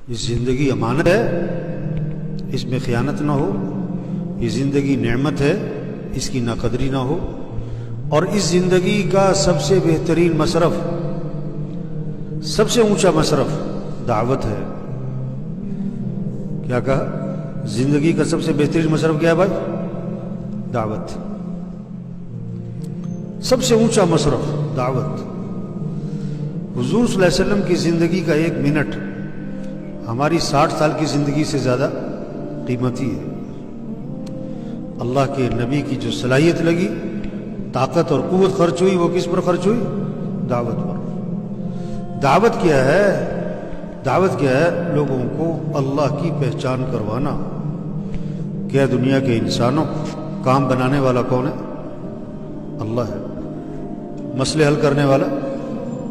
یہ زندگی امانت ہے، اس میں خیانت نہ ہو. یہ زندگی نعمت ہے، اس کی ناقدری نہ ہو. اور اس زندگی کا سب سے بہترین مصرف، سب سے اونچا مصرف دعوت ہے. کیا کہا؟ زندگی کا سب سے بہترین مصرف کیا ہے بھائی؟ دعوت. سب سے اونچا مصرف دعوت. حضور صلی اللہ علیہ وسلم کی زندگی کا ایک منٹ ہماری 60 سال کی زندگی سے زیادہ قیمتی ہے. اللہ کے نبی کی جو صلاحیت لگی، طاقت اور قوت خرچ ہوئی، وہ کس پر خرچ ہوئی؟ دعوت پر. دعوت کیا ہے؟ دعوت کیا ہے؟ لوگوں کو اللہ کی پہچان کروانا. کیا دنیا کے انسانوں، کام بنانے والا کون ہے؟ اللہ ہے. مسئلے حل کرنے والا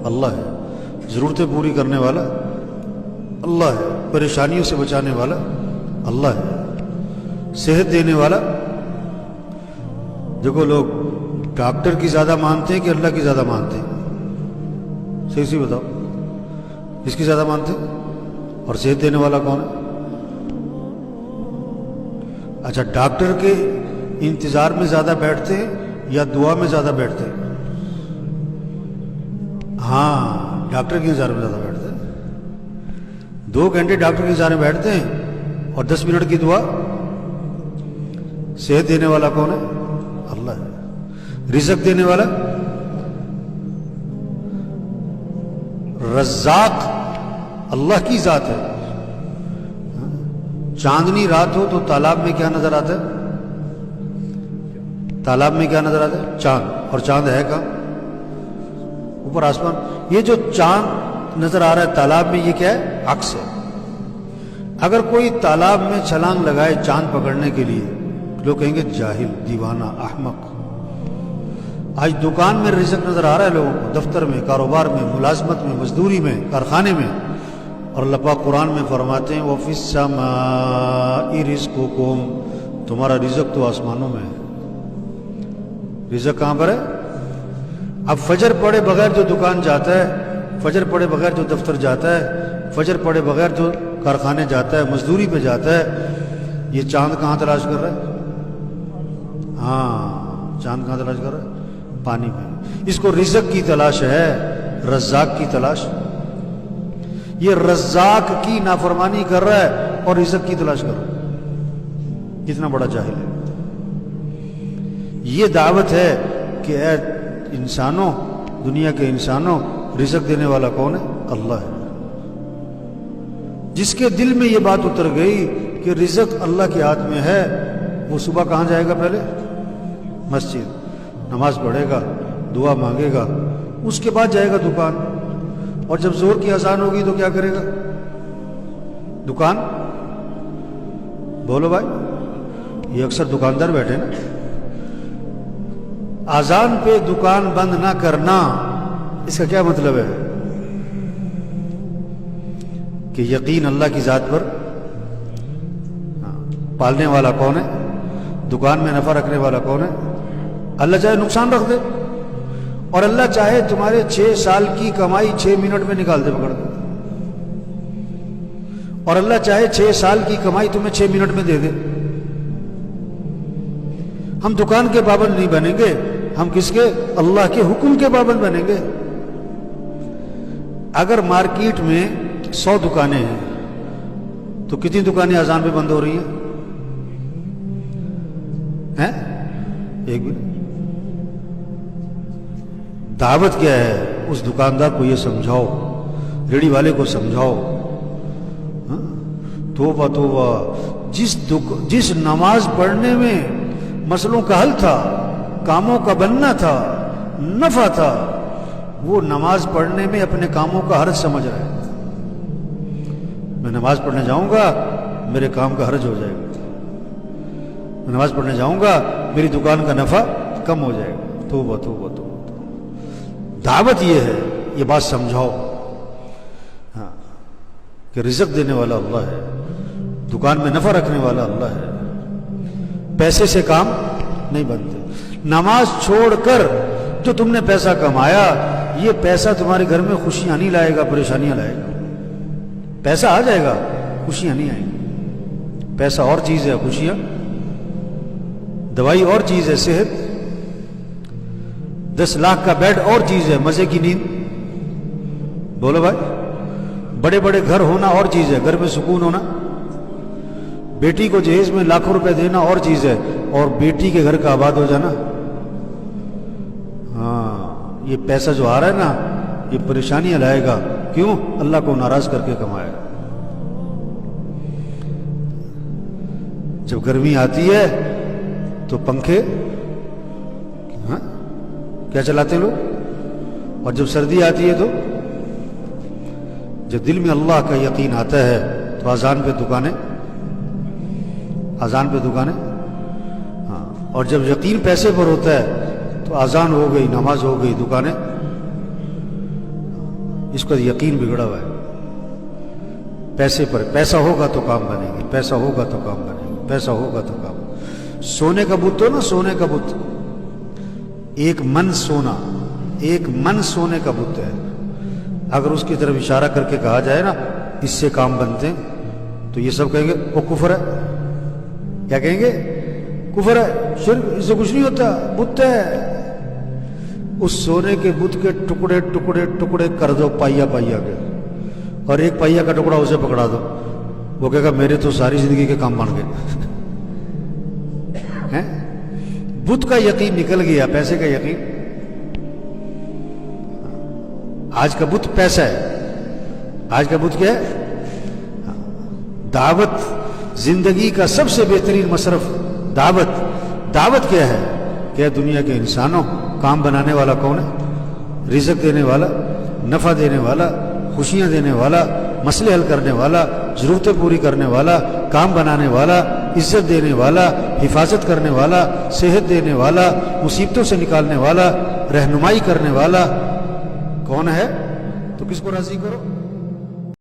اللہ ہے. ضرورتیں پوری کرنے والا اللہ ہے. پریشانیوں سے بچانے والا اللہ ہے. صحت دینے والا. دیکھو لوگ ڈاکٹر کی زیادہ مانتے ہیں کہ اللہ کی زیادہ مانتے ہیں؟ صحیح سی بتاؤ، اس کی زیادہ مانتے ہیں؟ اور صحت دینے والا کون ہے؟ اچھا، ڈاکٹر کے انتظار میں زیادہ بیٹھتے ہیں یا دعا میں زیادہ بیٹھتے ہیں؟ ہاں، ڈاکٹر کے انتظار میں زیادہ بیٹھتے ہیں. 2 گھنٹے ڈاکٹر کے انتظار میں بیٹھتے ہیں اور 10 منٹ کی دعا. صحت دینے والا کون ہے؟ اللہ ہے. رزق دینے والا رزاق اللہ کی ذات ہے. چاندنی رات ہو تو تالاب میں کیا نظر آتا ہے؟ تالاب میں کیا نظر آتا ہے؟ چاند. اور چاند ہے کہاں؟ اوپر آسمان. یہ جو چاند نظر آ رہا ہے تالاب میں، یہ کیا ہے؟ عکس ہے. اگر کوئی تالاب میں چھلانگ لگائے چاند پکڑنے کے لیے، لوگ کہیں گے جاہل، دیوانہ، احمق. آج دکان میں رزق نظر آ رہا ہے لوگوں کو، دفتر میں، کاروبار میں، ملازمت میں، مزدوری میں، کارخانے میں. اور اللہ پاک قرآن میں فرماتے ہیں وَفِي السَّمَاءِ رِزْقُكُمْ، تمہارا رزق تو آسمانوں میں ہے. رزق کہاں پر ہے؟ اب فجر پڑے بغیر جو دکان جاتا ہے، فجر پڑے بغیر جو دفتر جاتا ہے، فجر پڑے بغیر جو کارخانے جاتا ہے، مزدوری پہ جاتا ہے، یہ چاند کہاں تلاش کر رہا ہے؟ ہاں، چاند کہاں تلاش کر رہا ہے؟ پانی میں. اس کو رزق کی تلاش ہے، رزاق کی تلاش. یہ رزاق کی نافرمانی کر رہا ہے اور رزق کی تلاش کر رہا ہے. کتنا بڑا جاہل ہے. یہ دعوت ہے کہ اے انسانوں، دنیا کے انسانوں، رزق دینے والا کون ہے؟ اللہ ہے. جس کے دل میں یہ بات اتر گئی کہ رزق اللہ کے ہاتھ میں ہے، وہ صبح کہاں جائے گا؟ پہلے مسجد، نماز پڑھے گا، دعا مانگے گا، اس کے بعد جائے گا دکان. اور جب زور کی اذان ہوگی تو کیا کرے گا؟ دکان. بولو بھائی، یہ اکثر دکاندار بیٹھے نا. اذان پہ دکان بند نہ کرنا، اس کا کیا مطلب ہے؟ کہ یقین اللہ کی ذات پر. پالنے والا کون ہے؟ دکان میں نفع رکھنے والا کون ہے؟ اللہ چاہے نقصان رکھ دے، اور اللہ چاہے تمہارے 6 سال کی کمائی 6 منٹ میں نکال دے، پکڑ دے. اور اللہ چاہے 6 سال کی کمائی تمہیں 6 منٹ میں دے دے. ہم دکان کے پابند نہیں بنیں گے، ہم کس کے؟ اللہ کے حکم کے پابند بنیں گے. اگر مارکیٹ میں 100 دکانیں ہیں تو کتنی دکانیں اذان پہ بند ہو رہی ہیں؟ ایک بھی. دعوت کیا ہے؟ اس دکاندار کو یہ سمجھاؤ، ریڑھی والے کو سمجھاؤ. توبہ توبہ. جس نماز پڑھنے میں مسئلوں کا حل تھا، کاموں کا بننا تھا، نفع تھا، وہ نماز پڑھنے میں اپنے کاموں کا حرج سمجھ رہا ہے. میں نماز پڑھنے جاؤں گا، میرے کام کا حرج ہو جائے گا. میں نماز پڑھنے جاؤں گا، میری دکان کا نفع کم ہو جائے گا. توبہ توبہ توبہ. دعوت یہ ہے، یہ بات سمجھاؤ ہاں کہ رزق دینے والا اللہ ہے، دکان میں نفع رکھنے والا اللہ ہے. پیسے سے کام نہیں بنتے. نماز چھوڑ کر جو تم نے پیسہ کمایا، یہ پیسہ تمہارے گھر میں خوشیاں نہیں لائے گا، پریشانیاں لائے گا. پیسہ آ جائے گا، خوشیاں نہیں آئیں گی۔ پیسہ اور چیز ہے، خوشیاں، دوائی اور چیز ہے، صحت، 10 لاکھ کا بیڈ اور چیز ہے، مزے کی نیند، بولو بھائی، بڑے بڑے گھر ہونا اور چیز ہے، گھر میں سکون ہونا، بیٹی کو جہیز میں لاکھوں روپے دینا اور چیز ہے، اور بیٹی کے گھر کا آباد ہو جانا۔ ہاں، یہ پیسہ جو آ رہا ہے نا، یہ پریشانیاں لائے گا۔ کیوں؟ اللہ کو ناراض کر کے کمائے گا۔ جب گرمی آتی ہے تو پنکھے کیا چلاتے ہیں لوگ، اور جب سردی آتی ہے تو جب دل میں اللہ کا یقین آتا ہے تو اذان پہ دکانیں، اذان پہ دکانیں، ہاں، اور جب یقین پیسے پر ہوتا ہے تو اذان ہو گئی، نماز ہو گئی، دکانیں۔ اس کا یقین بگڑا ہوا ہے۔ پیسے پر، پیسہ ہوگا تو کام بنے گی، پیسہ ہوگا تو کام بنے گی، پیسہ ہوگا تو کام۔ سونے کا بت ہو نا، سونے کا بت، 1 من سونا، 1 من سونے کا بت ہے، اگر اس کی طرف اشارہ کر کے کہا جائے نا اس سے کام بنتے ہیں، تو یہ سب کہیں گے وہ کفر ہے۔ کیا کہیں گے؟ کفر ہے، شرک، اس سے کچھ نہیں ہوتا، بت ہے۔ اس سونے کے بت کے ٹکڑے ٹکڑے ٹکڑے کر دو، پائیا پائیا کے، اور 1 پائیا کا ٹکڑا اسے پکڑا دو، وہ کہے گا میرے تو ساری زندگی کے کام بن گئے۔ بت کا یقین نکل گیا، پیسے کا یقین۔ آج کا بت پیسہ ہے، آج کا بت کیا ہے؟ دعوت، زندگی کا سب سے بہترین مصرف دعوت۔ دعوت کیا ہے؟ کیا دنیا کے انسانوں، کام بنانے والا کون ہے؟ رزق دینے والا، نفع دینے والا، خوشیاں دینے والا، مسئلے حل کرنے والا، ضرورتیں پوری کرنے والا، کام بنانے والا، عزت دینے والا، حفاظت کرنے والا، صحت دینے والا، مصیبتوں سے نکالنے والا، رہنمائی کرنے والا کون ہے؟ تو کس کو راضی کرو؟